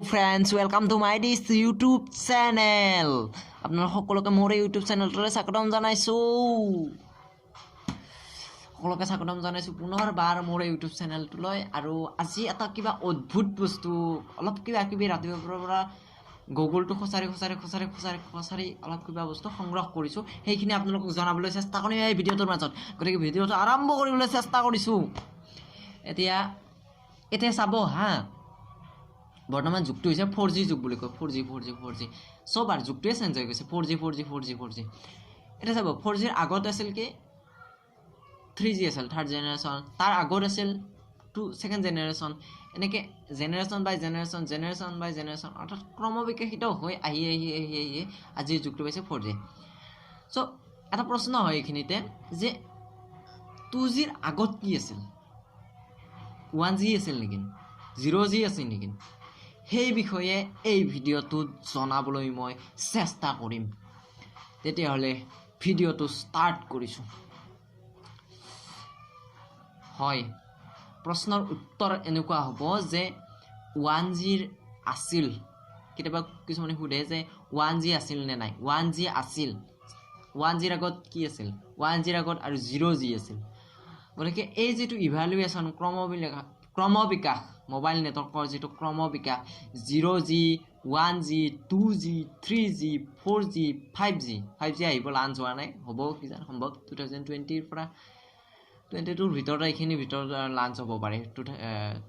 friends, welcome to my this YouTube channel. আপোনালোক সকলোকে মোৰ YouTube চেনেলটোলৈ স্বাগতম জনাইছো। সকলোকে স্বাগতম জনাইছো পুনৰবাৰ মোৰ YouTube চেনেলটোলৈ আৰু আজি এটা কিবা অদ্ভুত বস্তু অলপ কিবা ৰাতিপুৱাৰ পৰা গুগলটো খসাৰি অলপ কিবা বস্তু সংগ্ৰহ কৰিছো সেইখিনি আপোনালোকক জনাবলৈ চেষ্টা কৰিম এই ভিডিঅ'টোৰ মাজত। গতিকে ভিডিঅ'টো আৰম্ভ কৰিবলৈ চেষ্টা কৰিছো। এতিয়া চাব হা বৰ্তমান যুগটো হৈছে 4G যুগ বুলি কয় 4G সবাৰ যুগটোৱে চেঞ্জ হৈ গৈছে 4G এটা চাব 4G ৰ আগত আছিল কি 3G আছিল থাৰ্ড জেনাৰেশ্যন তাৰ আগত আছিল সেকেন্ড জেনাৰেশ্যন এনেকে জেনাৰেশ্যন বাই জেনাৰেশ্যন অৰ্থাৎ ক্ৰমবিকশিত হৈ আহি আজিৰ যুগটো হৈছে 4G। সো এটা প্ৰশ্ন হয় এইখিনিতে যে 2G ৰ আগত কি আছিল 1G আছিল নেকি 0G আছিল নেকি সেই বিষয়ে এই ভিডিঅ'টোত জনাবলৈ মই চেষ্টা কৰিম। তেতিয়াহ'লে ভিডিঅ'টো ষ্টাৰ্ট কৰিছো। হয় প্ৰশ্নৰ উত্তৰ এনেকুৱা হ'ব যে 1G আছিল কেতিয়াবা কিছুমানে সুধে যে 1G আছিল নে নাই 1G আছিল 1G ৰ আগত কি আছিল 1G ৰ আগত আৰু 0G আছিল। গতিকে এই যেটো ইভালুৱেশ্যন ক্ৰমবিকাশ মোবাইল নেটৱৰ্কৰ যেটো ক্ৰমবিকাশ 0G 1G 2G 3G 4G 5G আহিব লাঞ্চ হোৱা নাই হ'ব কিজান সম্ভৱ 2020 ৰ পৰা 22 ৰ ভিতৰত এইখিনি ভিতৰত লাঞ্চ হ'ব পাৰে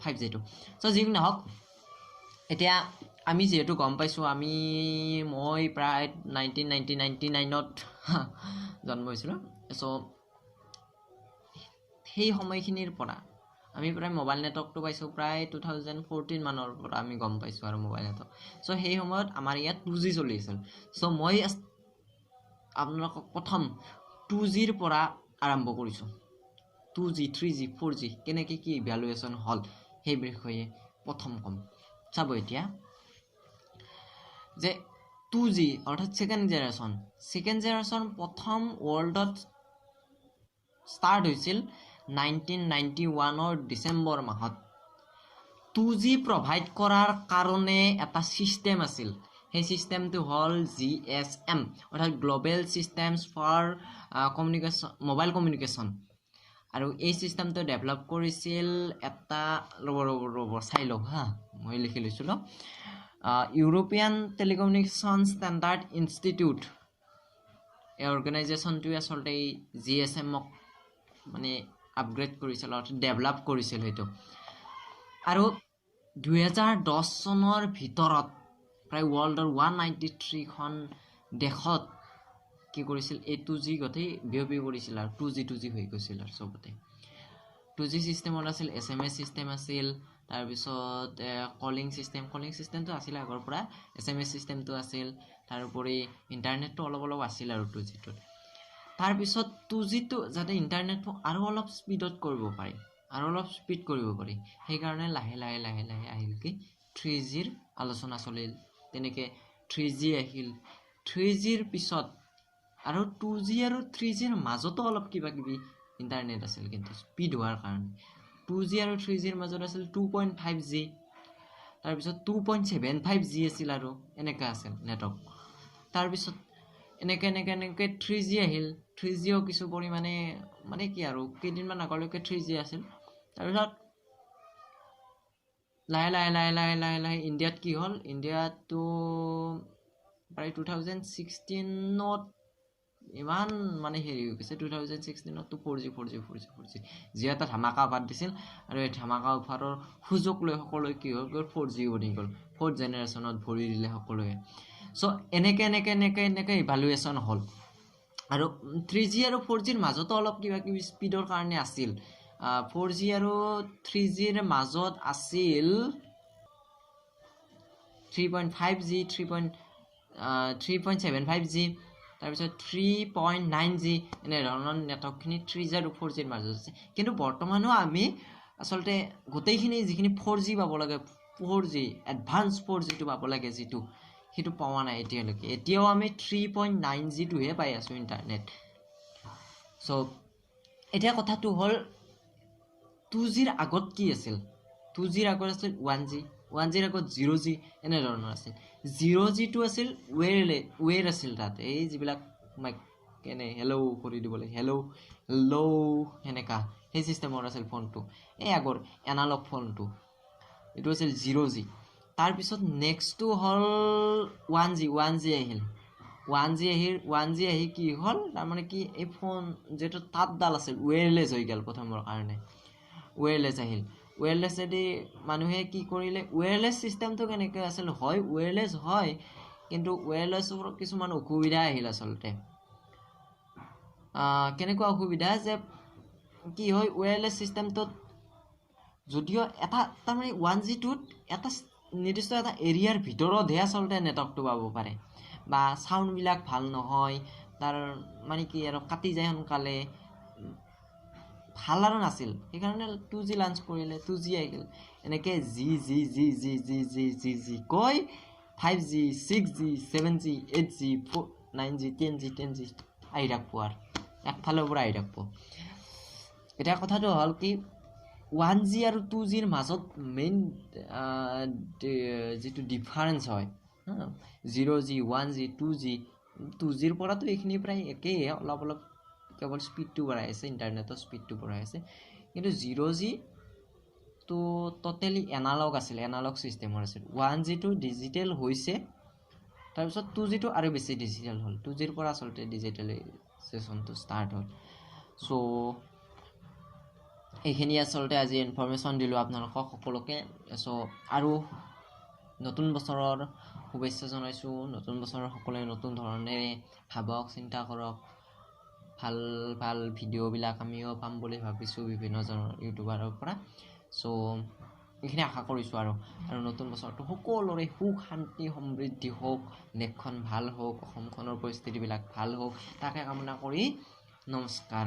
5G টো। সো যিকোনো হওক এতিয়া আমি যেহেতু গম পাইছো মই প্ৰায় 1999 ত জন্ম হৈছিল। সো সেই সময়খিনিৰ পৰা আমি প্ৰায় মোবাইল নেটৱৰ্কটো পাইছো প্ৰায় 2014 মানৰ পৰা আমি গম পাইছো আৰু মোবাইল নেটৱৰ্ক। সো সেই সময়ত আমাৰ ইয়াত 2G চলি আছিল। সো মই আপোনালোকক প্ৰথম 2G ৰ পৰা আৰম্ভ কৰিছো 2G 3G 4G কেনেকৈ কি ইভ্যালুৱেশ্যন হল সেই বিষয়ে প্ৰথম কম। চাব এতিয়া যে 2G অৰ্থাৎ সেকেন্ড জেনাৰেশ্যন প্ৰথম ৱৰ্ল্ডত ষ্টাৰ্ট হৈছিল 1991 ৰ ডিসেম্বৰ মাহত। 2G প্ৰভাইড কৰাৰ কাৰণে এটা সিস্টেম আছিল সেই সিস্টেমটো হল GSM অৰ্থাৎ গ্লোবাল সিস্টেমছ ফৰ মোবাইল কমিউনিকেশ্যন আৰু এই সিস্টেমটো ডেভেলপ কৰিছিল এটা ৰব চাই লও হা মই লিখি লৈছিলো ইউৰোপিয়ান টেলিকমিউনিকেশ্যন ষ্টেণ্ডাৰ্ড ইনষ্টিটিউট এই অৰ্গানাইজেশ্যনটোৱে আচলতে GSM মানে আপগ্ৰেড কৰিছিল অৰ্থাৎ ডেভেলপ কৰিছিল সেইটো আৰু 2010 চনৰ ভিতৰত প্ৰায় ৱৰ্ল্ডৰ 193 খন দেশত কি কৰিছিল এই 2G গতেই বিয়পি কৰিছিল আৰু 2G হৈ গৈছিল আৰু সবতে 2G সিস্টেমত আছিল SMS সিস্টেম আছিল তাৰ পিছত কলিং সিস্টেমটো আছিল আগৰ পৰা SMS সিস্টেমটো আছিল তাৰ উপৰি ইন্টাৰনেটটো অলপ আছিল আৰু 2G টোত। তাৰ পিছত 2G টো যাতে ইন্টাৰনেটটো আৰু অলপ স্পীড কৰিব পাৰি সেই কাৰণে লাহে আহিল কি 3G ৰ আলোচনা চলিল তেনেকে 3G আহিল 3G ৰ পিছত আৰু 2G আৰু 3G ৰ মাজতো অলপ কিবা ইন্টাৰনেট আছিল কিন্তু স্পীড হোৱাৰ কাৰণে 2G আৰু 3G ৰ মাজত আছিল 2.5G তাৰ পিছত 2.75G আছিল আৰু এনেকা আছিল নেটৱৰ্ক। তাৰ পিছত এনেকে 3G আহিল 3Gও কিছু পৰিমাণে মানে কি আৰু কেইদিনমান আগলৈকে 3G আছিল। তাৰপিছত লাহে ইণ্ডিয়াত কি হ'ল ইণ্ডিয়াতো প্ৰায় 2016ত ইমান মানে হেৰি হৈ গৈছে 2016ত 4G যি এটা ধামাকা অফাৰ দিছিল আৰু এই ধামাকা অফাৰৰ সুযোগ লৈ সকলোৱে কি হ'ল 4G বনি গ'ল 4th জেনাৰেশ্যনত ভৰি দিলে সকলোৱে। সো এনেকে ইভালুৱেশ্যন হল আৰু 3G আৰু 4G ৰ মাজতো অলপ কিবা স্পীডৰ কাৰণে আছিল 4G আৰু 3G ৰ মাজত আছিল 3.5G 3.75G তাৰ পিছত 3.9G এনে ধৰণৰ নেটৱৰ্কখিনি 3G আৰু 4G ৰ মাজত আছে। কিন্তু বৰ্তমানো আমি আচলতে গোটেইখিনি যিখিনি 4G পাব লাগে 4G এডভান্স 4G টো পাব লাগে যিটো সেইটো পোৱা নাই এতিয়াও আমি 3.9G টোহে পাই আছো ইন্টাৰনেট। সো এতিয়া কথাটো হল 2G ৰ আগত কি আছিল 2G ৰ আগত আছিল 1G 1G আগত 0G এনেধৰণৰ আছিল 0G টো আছিল ৱেৰ আছিল তাত এই যিবিলাক মাইক কেনে হেল্ল' কৰি দিবলৈ হেল্ল' এনেকা সেই চিষ্টেমৰ আছিল ফোনটো এই আগৰ এনালগ ফোনটো এইটো আছিল 0G তাৰপিছত নেক্সটটো হ'ল 1G আহিল 1G আহি কি হ'ল তাৰমানে কি এই ফোন যেটো তাঁতডাল আছিল ৱেৰলেছ হৈ গ'ল প্ৰথমৰ কাৰণে ৱেৰলেছ আহিল ৱেৰলেছেদি মানুহে কি কৰিলে ৱেৰলেছ চিষ্টেমটো কেনেকৈ আছিল হয় ৱেৰলেছ হয় কিন্তু ৱেৰলেছৰ কিছুমান অসুবিধা আহিল আচলতে কেনেকুৱা অসুবিধা যে কি হয় ৱেৰলেছ চিষ্টেমটোত যদিও এটা তাৰমানে 1G টোত এটা নিৰ্দিষ্ট এটা এৰিয়াৰ ভিতৰতহে আচলতে নেটৱৰ্কটো পাব পাৰে বা সাউণ্ডবিলাক ভাল নহয় তাৰ মানে কি আৰু কাটি যায় সোনকালে ভাল আৰু নাছিল সেইকাৰণে 2G লঞ্চ কৰিলে 2G আহিল এনেকৈ জি কৈ 5G 6G 7G 8G 9G 10G আহি থাকিব আৰু একফালৰ পৰা আহি থাকিব এতিয়া কথাটো হ'ল কি 1G আৰু 2Gৰ মাজত মেইন যিটো ডিফাৰেঞ্চ হয় 0G 1G 2Gৰ পৰাতো এইখিনি প্ৰায় একেই অলপ কেৱল স্পীডটো বঢ়াই আছে ইণ্টাৰনেটৰ স্পীডটো বঢ়াই আছে কিন্তু 0G তো টোটেলি এনালগ আছিল এনালগ চিষ্টেমৰ আছিল 1G টো ডিজিটেল হৈছে তাৰপিছত 2G টো আৰু বেছি ডিজিটেল হ'ল 2Gৰ পৰা আচলতে ডিজিটেলাইজেশ্যনটো ষ্টাৰ্ট হ'ল চ' এইখিনি আচলতে আজি ইনফৰমেশ্যন দিলোঁ আপোনালোকক সকলোকে চ' আৰু নতুন বছৰৰ শুভেচ্ছা জনাইছোঁ নতুন বছৰৰ সকলোৱে নতুন ধৰণেৰে ভাবক চিন্তা কৰক ভাল ভিডিঅ'বিলাক আমিও পাম বুলি ভাবিছোঁ বিভিন্নজনৰ ইউটিউবাৰৰ পৰা চ' এইখিনি আশা কৰিছোঁ আৰু নতুন বছৰটো সকলোৰে সুখ শান্তি সমৃদ্ধি হওক দেশখন ভাল হওক অসমখনৰ পৰিস্থিতিবিলাক ভাল হওক তাকে কামনা কৰি নমস্কাৰ